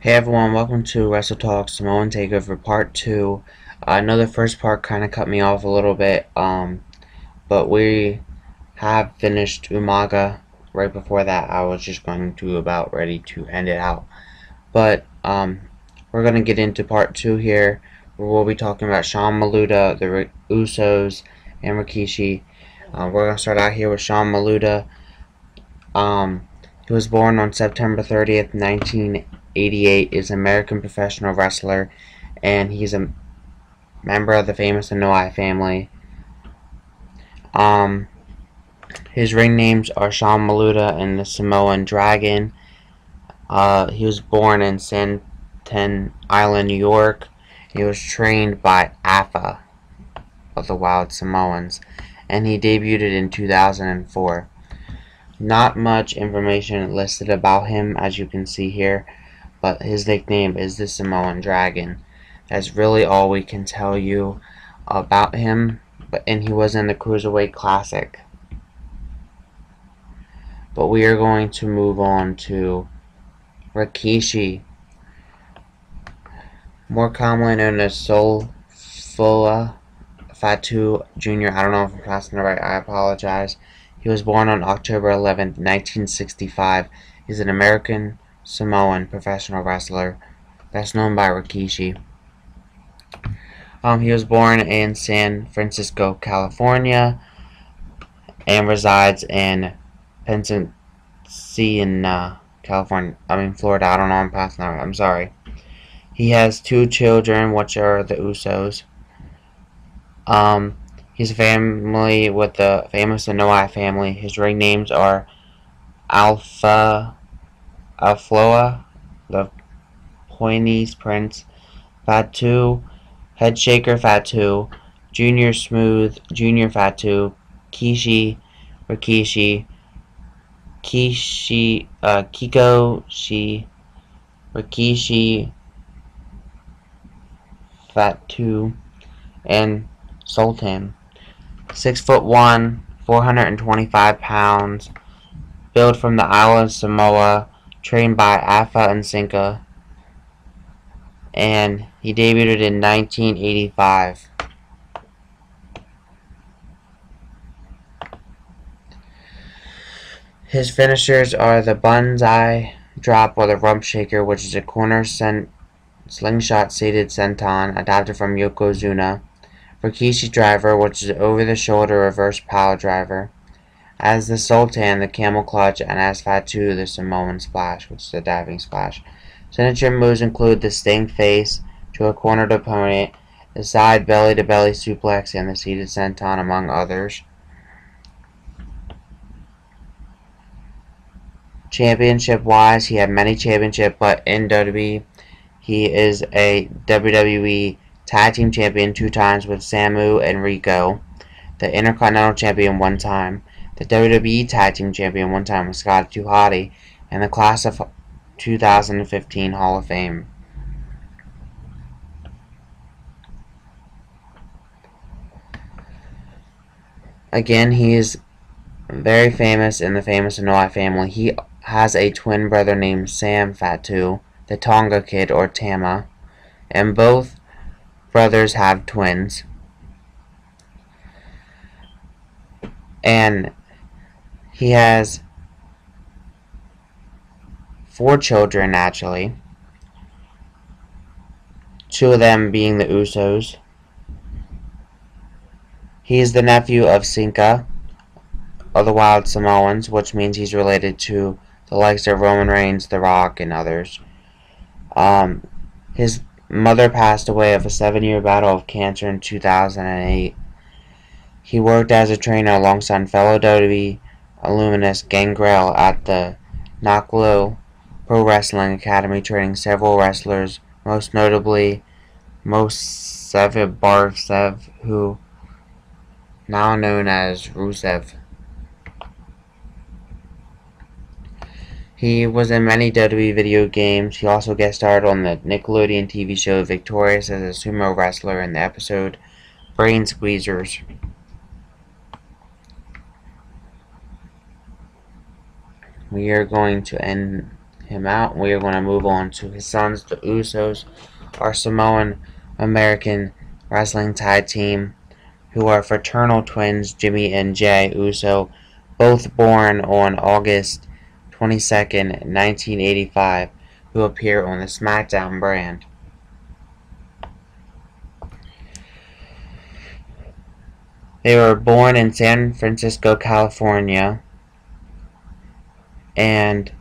Hey everyone, welcome to wrestletalk Samoan Takeover Part 2. I know the first part kind of cut me off a little bit, but we have finished Umaga. Right before that, I was just going to about ready to end it out. But we're going to get into Part 2 here, where we'll be talking about Sean Maluda, the Usos, and Rikishi. We're going to start out here with Sean Maluda. He was born on September 30th, 1988, is an American professional wrestler, and he's a member of the famous Anoa'i family. His ring names are Sean Maluda and the Samoan Dragon. He was born in Santan Island, New York. He was trained by AFA of the Wild Samoans, and he debuted in 2004. Not much information listed about him, as you can see here, but his nickname is the Samoan Dragon. That's really all we can tell you about him, and he was in the Cruiserweight Classic. But we are going to move on to Rikishi, more commonly known as Solfua Fatu Jr. I don't know if I'm pronouncing it right, I apologize. He was born on October 11th, 1965. He's an American Samoan professional wrestler, best known by Rikishi. He was born in San Francisco, California, and resides in Pensacola, California. Florida. I don't know. I'm passing that. I'm sorry. He has two children, which are the Usos. He's a family with the famous Anoa'i family. His ring names are Alpha, Alfloa, the Pointies Prince, Fatu, Headshaker Fatu, Junior Smooth, Junior Fatu, Kishi, Rikishi, Kiko, Rikishi, Fatu, and Sultan. 6'1", 425 pounds, built from the island of Samoa, trained by Afa and Sinka, and he debuted in 1985. His finishers are the Banzai Drop or the Rump Shaker, which is a corner slingshot seated senton adapted from Yokozuna. Rikishi Driver, which is an over-the-shoulder reverse pile driver. As the Sultan, the Camel Clutch, and as Fatu, the Samoan Splash, which is a diving splash. Signature moves include the Sting Face to a cornered opponent, the side belly-to-belly suplex, and the seated senton, among others. Championship-wise, he had many championships, but in WWE, he is a WWE Tag Team Champion 2 times with Samu and Rico, the Intercontinental Champion 1 time, the WWE Tag Team Champion 1 time with Scott 2 Hottie, and the Class of 2015 Hall of Fame. Again, he is very famous in the famous Anoa'i family. He has a twin brother named Sam Fatu, the Tonga Kid or Tama, and both brothers have twins. And he has 4 children, actually. 2 of them being the Usos. He is the nephew of Sinka, of the Wild Samoans, which means he's related to the likes of Roman Reigns, The Rock, and others. His mother passed away of a 7-year battle of cancer in 2008. He worked as a trainer alongside fellow WWE alumnus Gangrel at the Naklo Pro Wrestling Academy, training several wrestlers, most notably Mosev Barsev, who now known as Rusev. He was in many WWE video games. He also guest starred on the Nickelodeon TV show Victorious as a sumo wrestler in the episode Brain Squeezers. We are going to end him out. We are going to move on to his sons, the Usos, our Samoan American wrestling tag team, who are fraternal twins, Jimmy and Jay Uso, both born on August 22nd, 1985, who appear on the SmackDown brand. They were born in San Francisco, California, and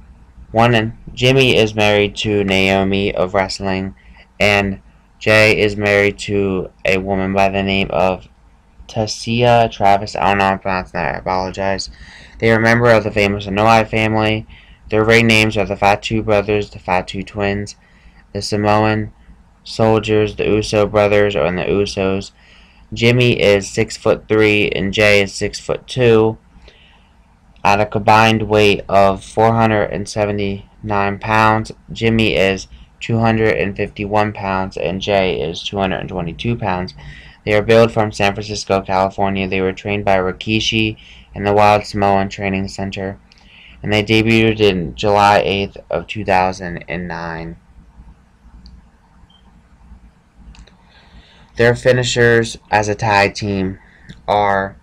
Jimmy is married to Naomi of wrestling, and Jay is married to a woman by the name of Tasia Travis. I don't know how to pronounce that. I apologize. They are a member of the famous Anoa'i family. Their ring names are the Fatu brothers, the Fatu twins, the Samoan soldiers, the Uso brothers, or the Usos. Jimmy is 6'3" and Jay is 6'2". At a combined weight of 479 pounds, Jimmy is 251 pounds and Jay is 222 pounds. They are billed from San Francisco, California. They were trained by Rikishi in the Wild Samoan Training Center, and they debuted in July 8th of 2009. Their finishers as a tag team are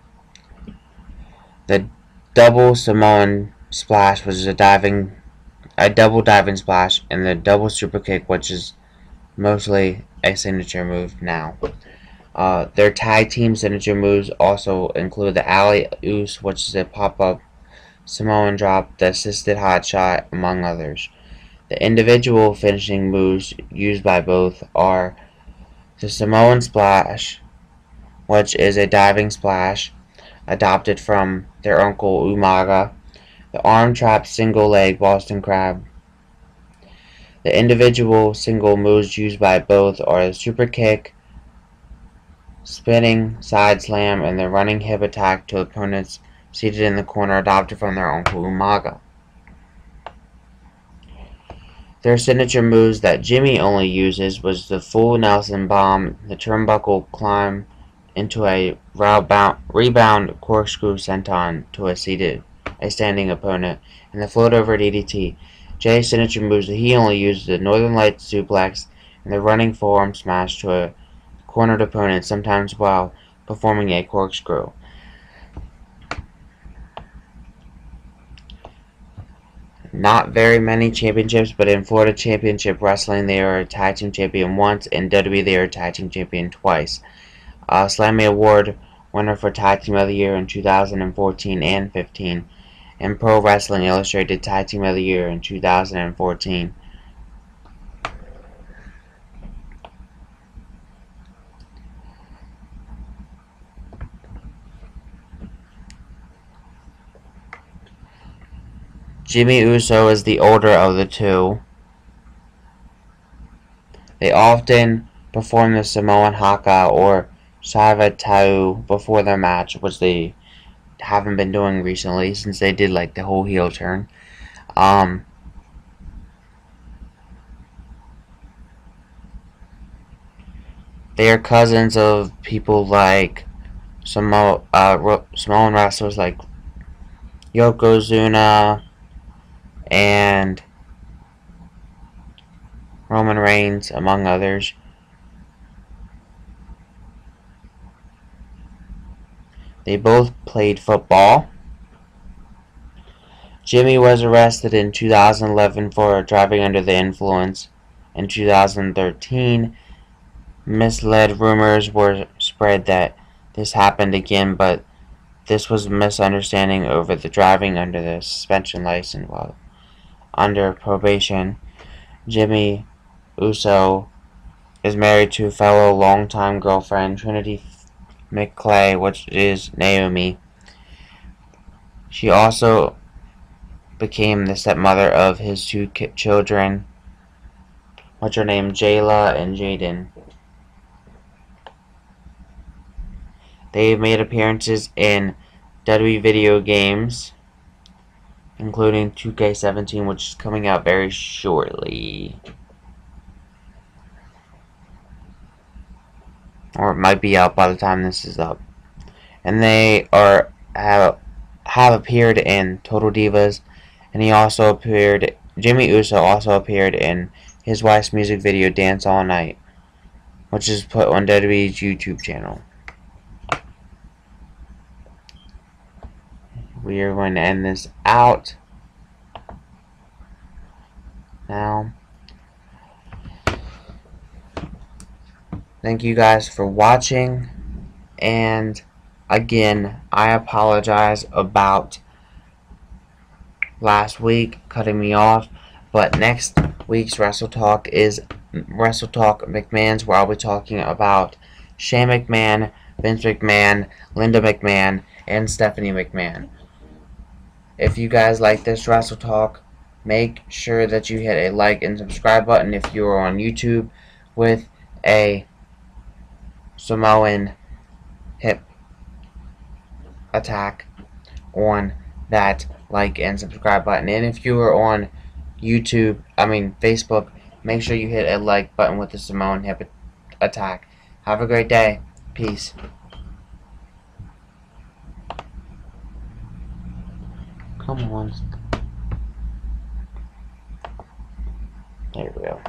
the double Samoan splash, which is a double diving splash, and the double super kick, which is mostly a signature move now. Their tag team signature moves also include the alley oos, which is a pop-up Samoan drop, the assisted hot shot, among others. The individual finishing moves used by both are the Samoan splash, which is a diving splash adopted from their uncle Umaga, the arm trap single leg Boston Crab. The individual single moves used by both are the super kick, spinning side slam, and the running hip attack to opponents seated in the corner, adopted from their uncle Umaga. Their signature moves that Jimmy only uses was the full Nelson bomb, the turnbuckle climb into a rebound corkscrew senton to a standing opponent, and the float over DDT. Jay's signature moves that he only uses the Northern Lights suplex and the running forearm smash to a cornered opponent, sometimes while performing a corkscrew. Not very many championships, but in Florida Championship Wrestling they are a tag team champion once, in WWE they are a tag team champion twice. Slammy Award winner for Tag Team of the Year in 2014 and 15, and Pro Wrestling Illustrated Tag Team of the Year in 2014. Jimmy Uso is the older of the two. They often perform the Samoan Haka or Shiva Tau before their match, which they haven't been doing recently since they did like the whole heel turn. They are cousins of people like Samoan wrestlers like Yokozuna and Roman Reigns, among others. They both played football. Jimmy was arrested in 2011 for driving under the influence. In 2013, misled rumors were spread that this happened again, but this was a misunderstanding over the driving under the suspension license while under probation. Jimmy Uso is married to fellow longtime girlfriend Trinity McClay, which is Naomi. She also became the stepmother of his two children, which are named Jayla and Jaden. They've made appearances in WWE video games, including 2K17, which is coming out very shortly. Or it might be out by the time this is up. And they have appeared in Total Divas, and he also appeared Jimmy Uso also appeared in his wife's music video Dance All Night, which is put on WWE's YouTube channel. We are going to end this out now. Thank you guys for watching, and again, I apologize about last week cutting me off, but next week's Wrestle Talk is Wrestle Talk McMahon's, where I'll be talking about Shane McMahon, Vince McMahon, Linda McMahon, and Stephanie McMahon. If you guys like this Wrestle Talk, make sure that you hit a like and subscribe button if you are on YouTube with a Samoan hip attack on that like and subscribe button. And if you are on Facebook, make sure you hit a like button with the Samoan hip attack. Have a great day. Peace. Come on. There we go.